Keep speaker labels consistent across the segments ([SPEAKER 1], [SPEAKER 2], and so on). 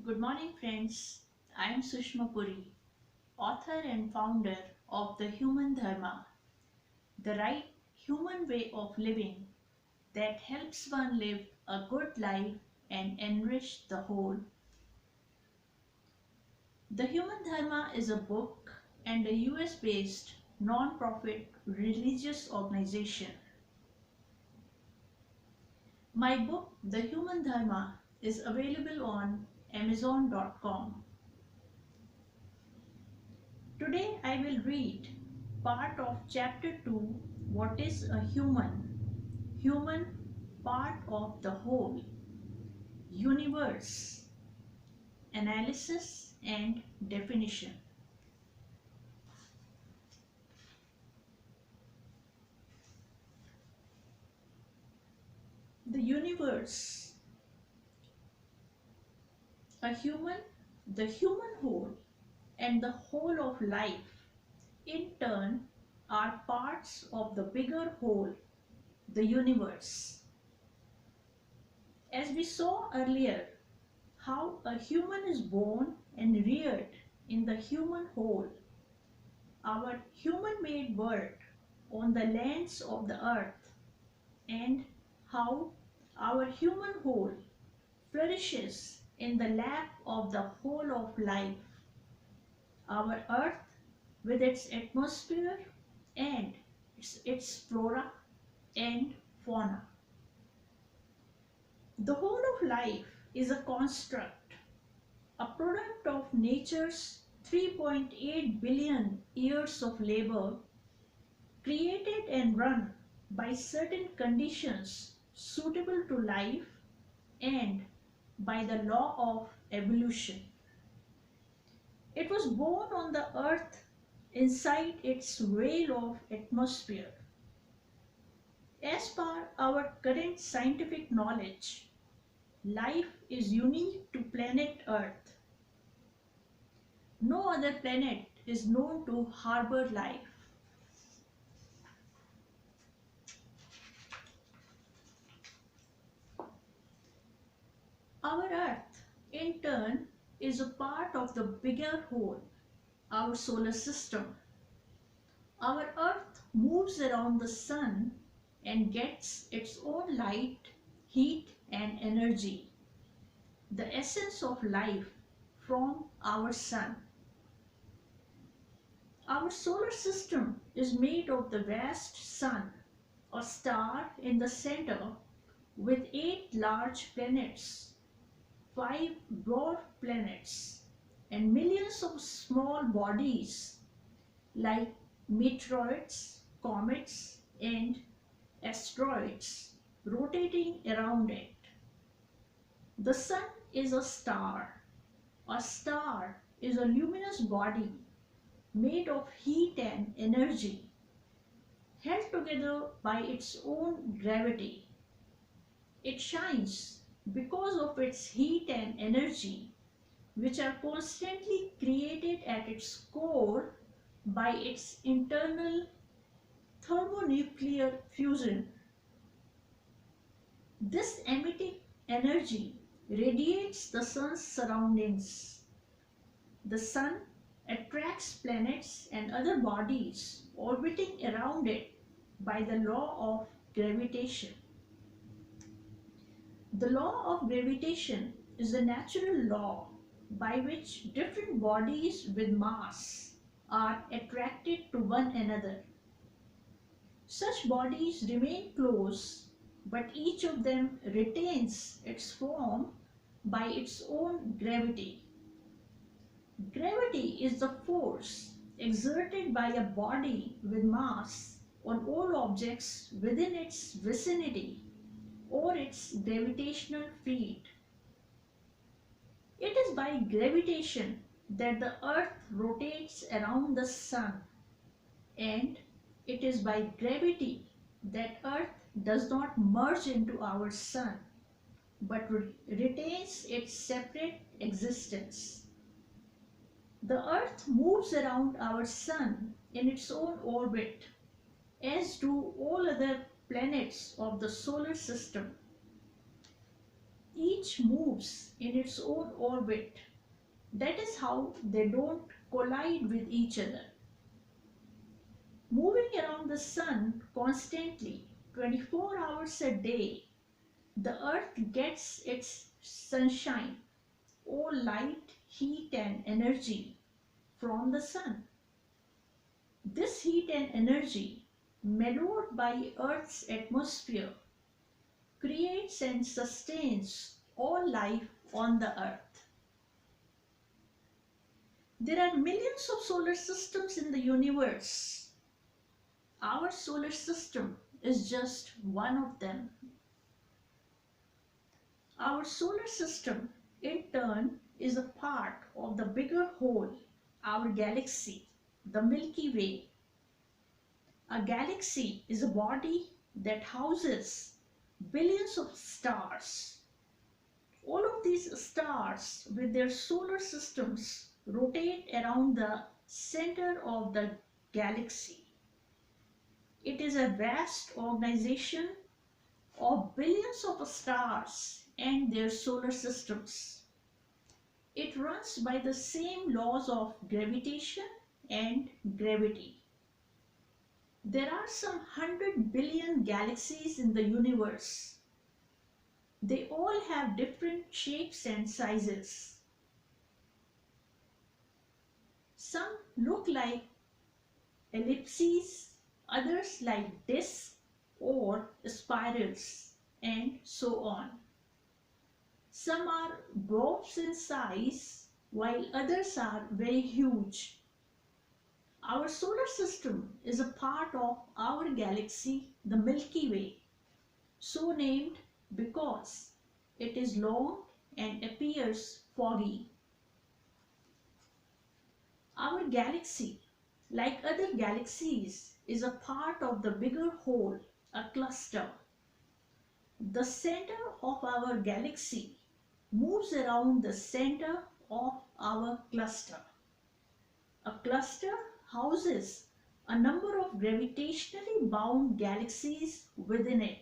[SPEAKER 1] Good morning, friends. I am Sushma Puri, author and founder of the Human Dharma, the right human way of living that helps one live a good life and enrich the whole. The Human Dharma is a book and a US based non profit religious organization. My book, The Human Dharma, is available on Amazon.com. Today I will read part of chapter 2, What is a Human? Human, part of the whole, universe, analysis and definition. The universe, a human, the human whole, and the whole of life, in turn, are parts of the bigger whole, the universe. As we saw earlier, how a human is born and reared in the human whole, our human-made world on the lands of the earth, and how our human whole flourishes in the lap of the whole of life, our earth with its atmosphere and its flora and fauna. The whole of life is a construct, a product of nature's 3.8 billion years of labor, created and run by certain conditions suitable to life and by the law of evolution. It was born on the earth inside its veil of atmosphere. As per our current scientific knowledge, life is unique to planet Earth. No other planet is known to harbor life. Our Earth, in turn, is a part of the bigger whole, our solar system. Our Earth moves around the Sun and gets its own light, heat, and energy, the essence of life, from our Sun. Our solar system is made of the vast Sun, a star in the center with 8 large planets, 5 dwarf planets, and millions of small bodies like meteors, comets, and asteroids rotating around it. The Sun is a star. A star is a luminous body made of heat and energy, held together by its own gravity. It shines because of its heat and energy, which are constantly created at its core by its internal thermonuclear fusion. This emitting energy radiates the Sun's surroundings. The Sun attracts planets and other bodies orbiting around it by the law of gravitation. The law of gravitation is a natural law by which different bodies with mass are attracted to one another. Such bodies remain close, but each of them retains its form by its own gravity. Gravity is the force exerted by a body with mass on all objects within its vicinity or its gravitational field. It is by gravitation that the earth rotates around the Sun, and it is by gravity that earth does not merge into our Sun but retains its separate existence. The earth moves around our Sun in its own orbit, as do all other planets of the solar system. Each each moves in its own orbit. That is how they don't collide with each other. Moving around the sun constantly, 24 hours a day, the earth gets its sunshine, all light, heat and energy from the sun. This heat and energy, mellowed by Earth's atmosphere, creates and sustains all life on the earth. There are millions of solar systems in the universe. Our solar system is just one of them. Our solar system, in turn, is a part of the bigger whole, our galaxy, the Milky Way. A galaxy is a body that houses billions of stars. All of these stars with their solar systems rotate around the center of the galaxy. It is a vast organization of billions of stars and their solar systems. It runs by the same laws of gravitation and gravity. There are some 100 billion galaxies in the universe. They all have different shapes and sizes. Some look like ellipses, others like discs or spirals, and so on. Some are dwarfs in size, while others are very huge. Our solar system is a part of our galaxy, the Milky Way, so named because it is long and appears foggy. Our galaxy, like other galaxies, is a part of the bigger whole, a cluster. The center of our galaxy moves around the center of our cluster. A cluster houses a number of gravitationally bound galaxies within it.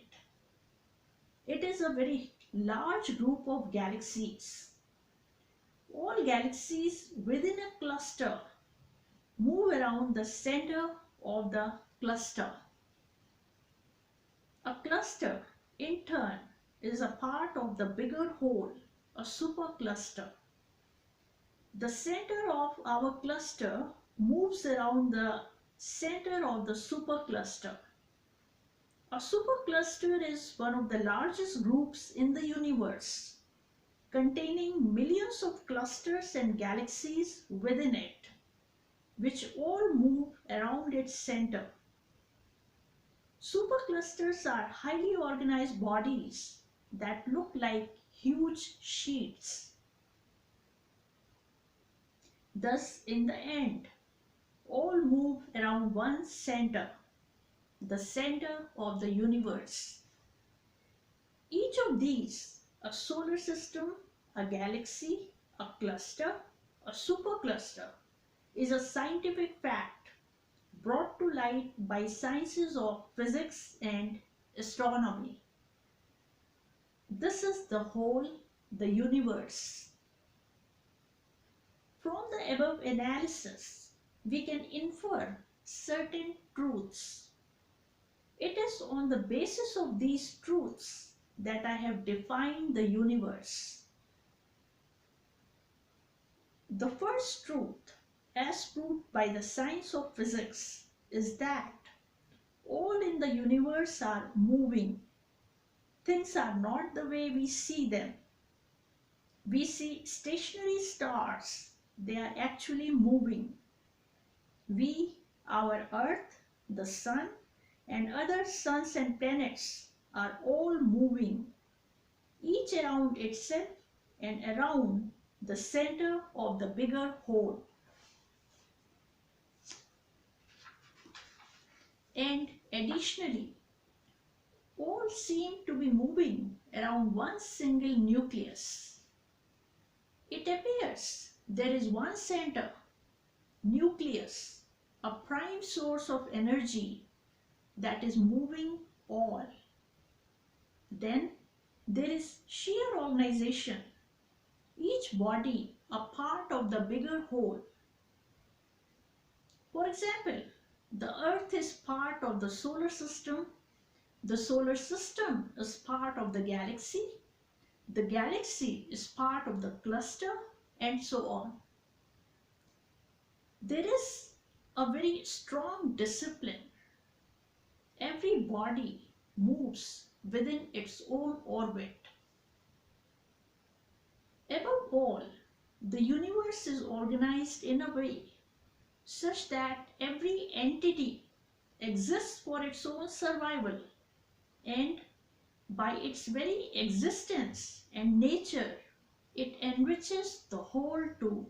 [SPEAKER 1] It is a very large group of galaxies. All galaxies within a cluster move around the center of the cluster. A cluster, in turn, is a part of the bigger whole, a supercluster. The center of our cluster moves around the center of the supercluster. A supercluster is one of the largest groups in the universe, containing millions of clusters and galaxies within it, which all move around its center. Superclusters are highly organized bodies that look like huge sheets. Thus, in the end, all move around one center, the center of the universe. Each of these, a solar system, a galaxy, a cluster, a supercluster, is a scientific fact brought to light by sciences of physics and astronomy. This is the whole, the universe. From the above analysis, we can infer certain truths. It is on the basis of these truths that I have defined the universe. The first truth, as proved by the science of physics, is that all in the universe are moving. Things are not the way we see them. We see stationary stars. They are actually moving. We, our Earth, the Sun, and other suns and planets are all moving, each around itself and around the center of the bigger whole. And additionally, all seem to be moving around one single nucleus. It appears there is one center, nucleus, a prime source of energy that is moving all. Then There is sheer organization, each body a part of the bigger whole. For example, the Earth is part of the solar system is part of the galaxy is part of the cluster, and so on. There is a very strong discipline. Every body moves within its own orbit. Above all, the universe is organized in a way such that every entity exists for its own survival, and by its very existence and nature, it enriches the whole too.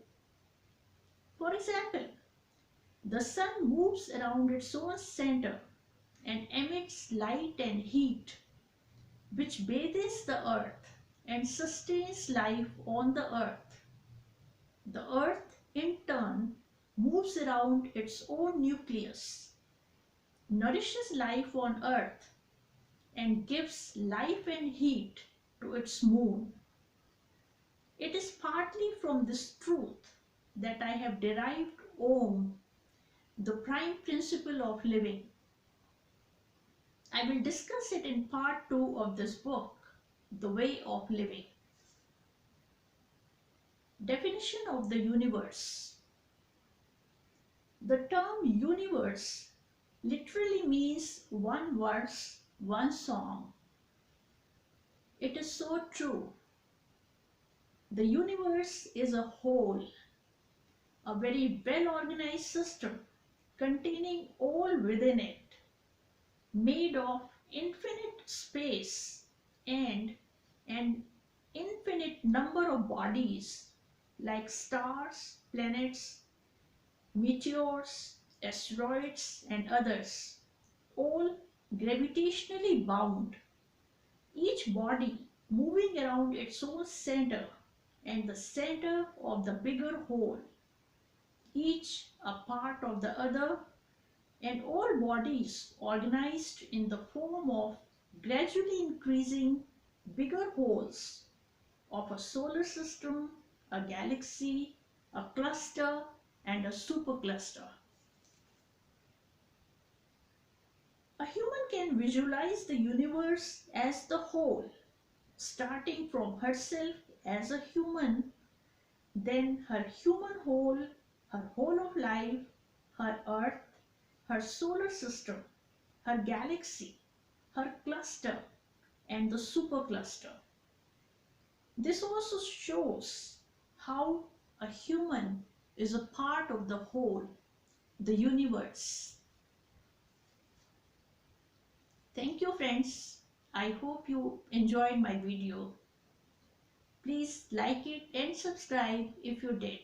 [SPEAKER 1] For example, the sun moves around its own center and emits light and heat, which bathes the earth and sustains life on the earth. The earth, in turn, moves around its own nucleus, nourishes life on earth, and gives life and heat to its moon. It is partly from this truth that I have derived Om, the prime principle of living. I will discuss it in part 2 of this book, The Way of Living. Definition of the universe. The term universe literally means one verse, one song. It is so true. The universe is a whole, a very well-organized system containing all within it, made of infinite space and an infinite number of bodies like stars, planets, meteors, asteroids, and others, all gravitationally bound, each body moving around its own center and the center of the bigger whole, each a part of the other, and all bodies organized in the form of gradually increasing bigger wholes of a solar system, a galaxy, a cluster, and a supercluster. A human can visualize the universe as the whole, starting from herself as a human, then her human whole, her whole of life, her earth, her solar system, her galaxy, her cluster, and the supercluster. This also shows how a human is a part of the whole, the universe. Thank you, friends. I hope you enjoyed my video. Please like it and subscribe if you did.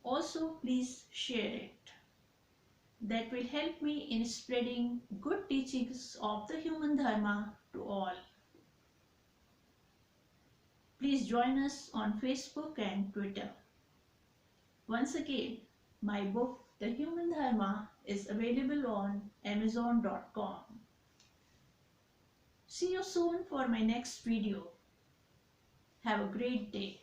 [SPEAKER 1] Also, please share it. That will help me in spreading good teachings of the Human Dharma to all. Please join us on Facebook and Twitter. Once again, my book, The Human Dharma, is available on Amazon.com. See you soon for my next video. Have a great day.